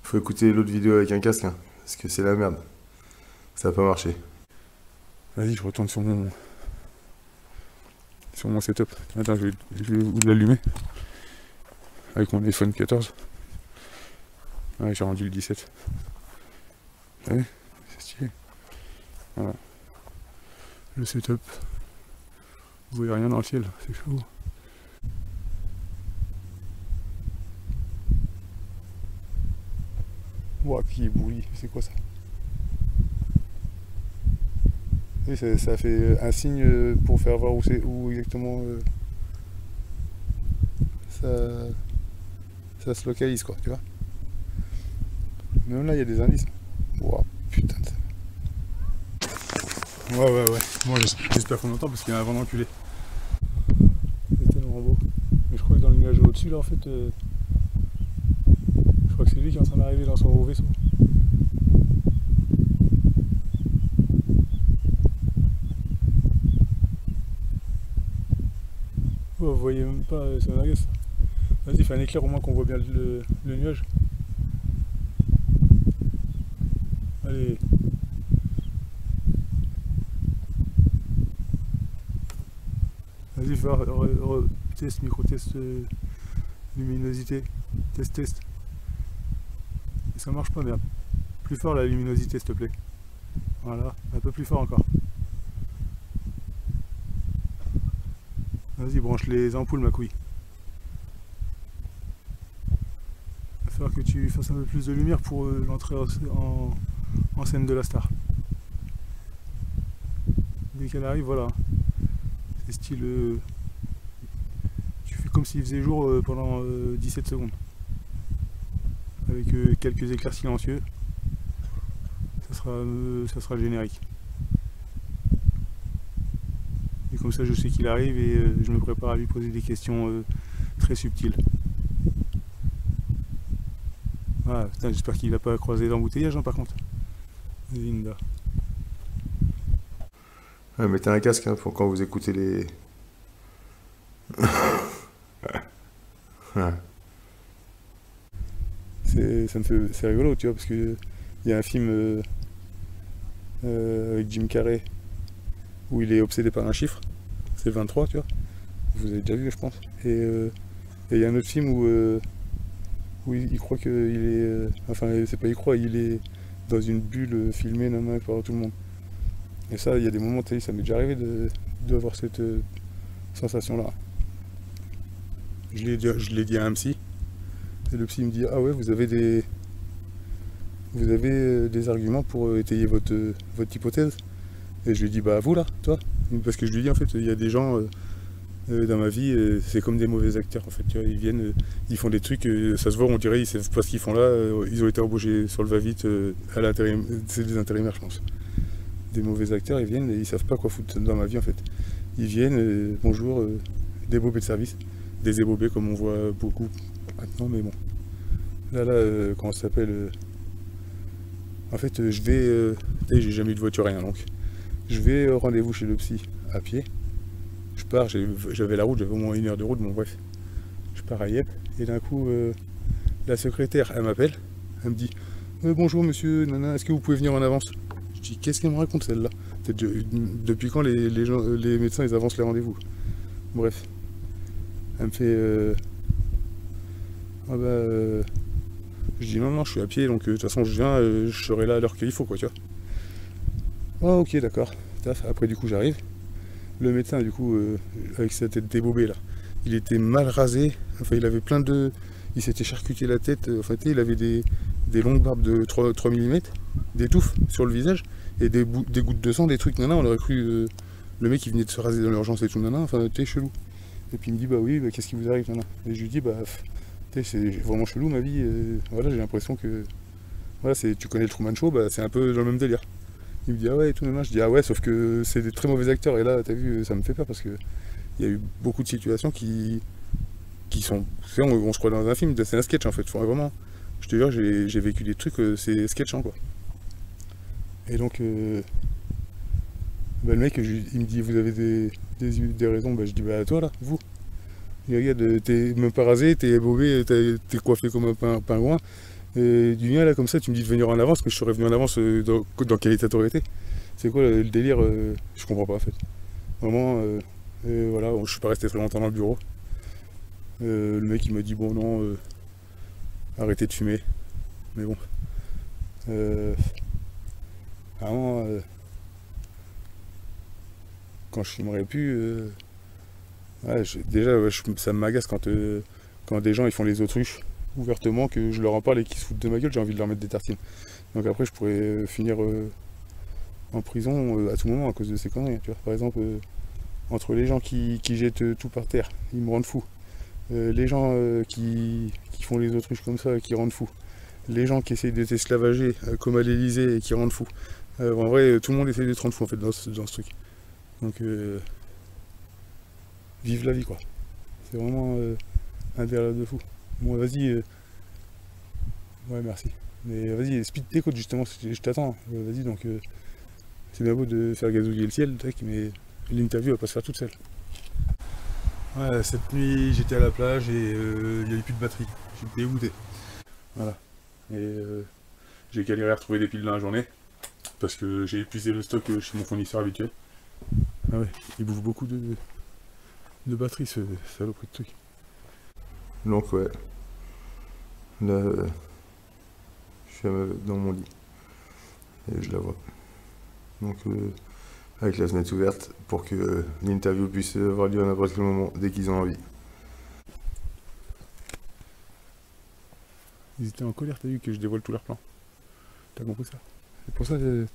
Faut écouter l'autre vidéo avec un casque, hein, parce que c'est la merde. Ça a pas marché. Vas-y, je retourne sur mon setup. Attends, je vais vous l'allumer. Avec mon iPhone 14. Ouais, j'ai rendu le 17. Vous savez, c'est stylé. Voilà. Le setup. Vous voyez rien dans le ciel, c'est chaud. Ouah, qui éboulit, c'est quoi ça? Oui, ça fait un signe pour faire voir où exactement ça, ça se localise, quoi, tu vois. Même là, il y a des indices. Ouah, putain de ça. Ouais. Bon, j'espère qu'on entend parce qu'il y a un vent d'enculé. C'est tellement beau. Mais je crois que dans le nuage au-dessus, là, en fait, je crois que c'est lui qui est en train d'arriver dans son gros vaisseau. Oh, vous voyez même pas, c'est un agace. Vas-y, fais un éclair au moins qu'on voit bien le nuage. Allez. Vas-y, fais test, micro-test, luminosité. Test. Et ça marche pas, merde. Plus fort la luminosité, s'il te plaît. Voilà, un peu plus fort encore. Vas-y, branche les ampoules, ma couille. Il va falloir que tu fasses un peu plus de lumière pour l'entrée en scène de la star. Dès qu'elle arrive, voilà. C'est style... tu fais comme s'il faisait jour pendant 17 secondes. Avec quelques éclairs silencieux. Ça sera le générique. Et comme ça, je sais qu'il arrive et je me prépare à lui poser des questions très subtiles. Ah putain, j'espère qu'il n'a pas croisé l'embouteillage, hein, par contre. Linda. Ouais, mettez un casque, hein, pour quand vous écoutez les... Ouais. C'est rigolo, tu vois, parce que il y a un film avec Jim Carrey où il est obsédé par un chiffre, c'est 23, tu vois. Vous avez déjà vu, je pense. Et il y a un autre film où il croit qu'il est... enfin, c'est pas il croit, il est dans une bulle filmée par tout le monde. Et ça, il y a des moments, tu sais, ça m'est déjà arrivé d'avoir cette sensation-là. Je l'ai dit à un psy, et le psy me dit « Ah ouais, vous avez des arguments pour étayer votre hypothèse ?» Et je lui dis « Bah vous là, toi ?» Parce que je lui dis en fait, il y a des gens dans ma vie, c'est comme des mauvais acteurs en fait, tu vois, ils viennent, ils font des trucs, ça se voit, on dirait, ils savent pas ce qu'ils font là, ils ont été embauchés sur le va-vite à l'intérim, c'est des intérimaires je pense. Des mauvais acteurs, ils viennent et ils savent pas quoi foutre dans ma vie en fait. Ils viennent, bonjour, des bobés de service, des ébobés comme on voit beaucoup maintenant, mais bon. Là, comment ça s'appelle en fait, je vais, j'ai jamais eu de voiture, rien donc. Je vais rendez-vous chez le psy à pied. Je pars, j'avais la route, j'avais au moins 1 heure de route, bon bref. Je pars à Yep, et d'un coup, la secrétaire, elle m'appelle, elle me dit bonjour monsieur, nana, est-ce que vous pouvez venir en avance? Je dis qu'est-ce qu'elle me raconte celle-là? Depuis quand les médecins ils avancent les rendez-vous? Bref. Elle me fait je dis non, je suis à pied, donc de toute façon je viens, je serai là à l'heure qu'il faut, quoi, tu vois. Ah ok, d'accord. Après du coup j'arrive. Le médecin du coup, avec sa tête débobée là, il était mal rasé, enfin il avait plein de... Il s'était charcuté la tête, en fait il avait des longues barbes de 3 mm, des touffes sur le visage, et des gouttes de sang, des trucs, nana, on aurait cru le mec qui venait de se raser dans l'urgence et tout, nana, enfin t'es chelou. Et puis il me dit bah oui, bah, qu'est-ce qui vous arrive, nana? Et je lui dis bah c'est vraiment chelou ma vie, voilà, j'ai l'impression que... Voilà, tu connais le Truman Show, bah c'est un peu dans le même délire. Il me dit ah ouais et tout, je dis ah ouais, sauf que c'est des très mauvais acteurs, et là t'as vu, ça me fait peur parce que il y a eu beaucoup de situations qui sont... On se croit dans un film, c'est un sketch en fait, vraiment, je te jure, j'ai vécu des trucs, c'est sketchant quoi. Et donc bah, le mec il me dit vous avez des raisons, bah je dis bah toi là, vous. Et regarde, t'es même pas rasé, t'es bobé, t'es coiffé comme un pingouin, Et du lien là comme ça, tu me dis de venir en avance, mais je serais venu en avance dans quel état t'aurais été? C'est quoi le délire? Je comprends pas en fait. Vraiment, voilà, je suis pas resté très longtemps dans le bureau. Le mec il m'a dit bon non, arrêtez de fumer. Mais bon. Vraiment, quand je fumerais plus, ouais, déjà ouais, ça m'agace quand des gens ils font les autruches ouvertement, que je leur en parle et qu'ils se foutent de ma gueule, j'ai envie de leur mettre des tartines. Donc après je pourrais finir en prison à tout moment à cause de ces conneries. Tu vois. Par exemple, entre les gens qui jettent tout par terre, ils me rendent fou. Les gens qui font les autruches comme ça, qui rendent fou. Les gens qui essayent de t'esclavager, comme à l'Elysée, et qui rendent fou. En vrai, tout le monde essaie de te rendre fou en fait dans ce truc. Donc, vive la vie quoi. C'est vraiment un délire de fou. Bon, vas-y. Ouais, merci. Mais vas-y, speed t'écoute justement, je t'attends. Vas-y, donc, c'est bien beau de faire gazouiller le ciel, mais l'interview va pas se faire toute seule. Ouais, cette nuit, j'étais à la plage et il n'y avait plus de batterie. J'étais dégoûté. Voilà. Et j'ai galéré à retrouver des piles dans la journée parce que j'ai épuisé le stock chez mon fournisseur habituel. Ah ouais, il bouffe beaucoup de batterie ce saloperie de truc. Donc ouais. Là, je suis dans mon lit. Et je la vois. Donc avec la fenêtre ouverte pour que l'interview puisse avoir lieu à n'importe quel moment, dès qu'ils ont envie. Ils étaient en colère, t'as vu que je dévoile tous leurs plans. T'as compris ça? C'est pour ça que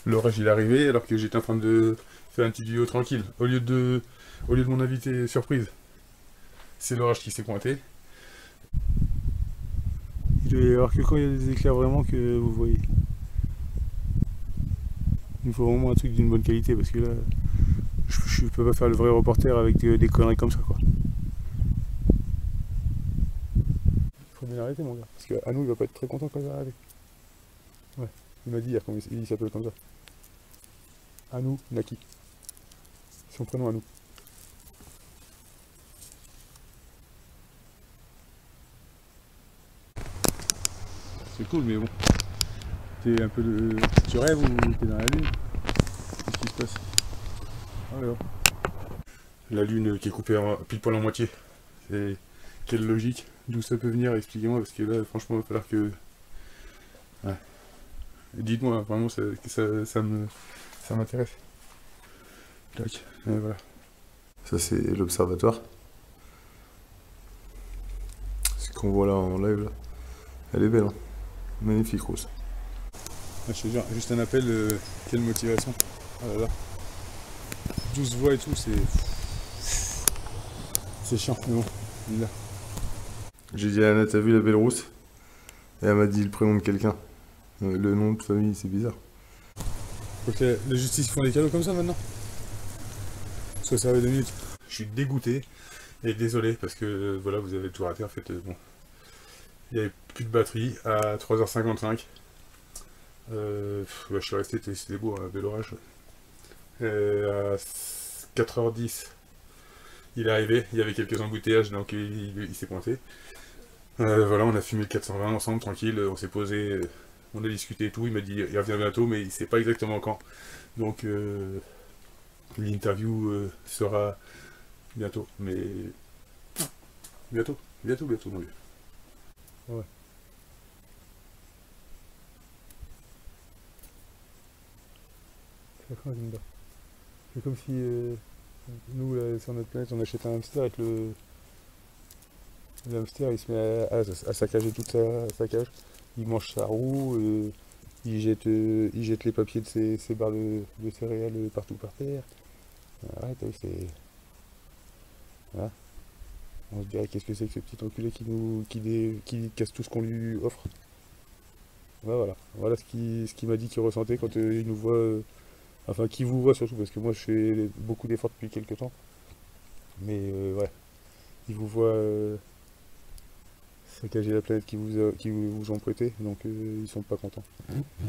l'orage il est arrivé alors que j'étais en train de faire une petite vidéo tranquille. Au lieu de mon invité surprise, c'est l'orage qui s'est pointé. Il doit y avoir que quand il y a des éclairs vraiment que vous voyez. Il faut vraiment un truc d'une bonne qualité parce que là, je peux pas faire le vrai reporter avec des conneries comme ça quoi. Faut bien arrêter mon gars, parce que Anou il va pas être très content quand il va arriver. Ouais, il m'a dit hier comment il s'appelle comme ça. Anou Naki. Son prénom Anou. C'est cool mais bon. T'es un peu de. Tu rêves ou t'es dans la lune? Qu'est-ce qui se passe? Alors. La lune qui est coupée pile poil en moitié. C'est. Quelle logique? D'où ça peut venir? Expliquez-moi parce que là franchement il va falloir que. Ouais. Dites-moi, vraiment ça m'intéresse. Tac, et voilà. Ça c'est l'observatoire. Ce qu'on voit là en live là. Elle est belle hein. Magnifique rose. Je te jure, juste un appel, quelle motivation. Oh là là. 12 voix et tout, c'est chiant, mais bon, il est là. J'ai dit à Anna, t'as vu la belle rousse? Et elle m'a dit le prénom de quelqu'un. Le nom de famille, c'est bizarre. Faut que la justice font des cadeaux comme ça maintenant? Soit ça va 2 minutes. Je suis dégoûté et désolé parce que voilà, vous avez tout raté en fait. Bon, il n'y avait plus de batterie à 3h55. Je suis resté, c'était beau, un bel orage. À 4h10, il est arrivé, il y avait quelques embouteillages donc il s'est pointé. Voilà, on a fumé le 420 ensemble, tranquille, on s'est posé, on a discuté et tout, il m'a dit il revient bientôt mais il sait pas exactement quand. Donc l'interview sera bientôt, mais bientôt mon vieux. Ouais. C'est comme si nous là, sur notre planète on achète un hamster et que le hamster il se met à saccager toute sa cage, il mange sa roue, il jette les papiers de ses barres de céréales partout par terre. Ouais, t'as vu, c'est. Voilà. On se dirait qu'est-ce que c'est que ce petit enculé qui casse tout ce qu'on lui offre. Ouais, voilà ce qu'il m'a dit qu'il ressentait quand il nous voit. Enfin, qui vous voit surtout, parce que moi je fais beaucoup d'efforts depuis quelques temps. Mais ouais, il vous voit saccager la planète qui vous ont prêté, donc ils sont pas contents.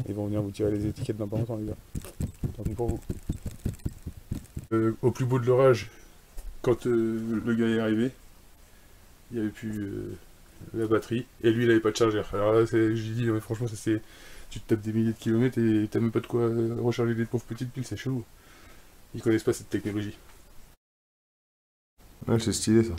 Ils vont venir vous tirer les étiquettes dans pas longtemps, les gars. Tant pis pour vous. Au plus beau de l'orage, quand le gars est arrivé, il n'y avait plus la batterie, et lui il avait pas de chargeur. Alors là, je lui dis, non, mais franchement, ça c'est. Tu te tapes des milliers de kilomètres et t'as même pas de quoi recharger des pauvres petites piles, c'est chelou. Ils connaissent pas cette technologie. Ouais, c'est stylé ça.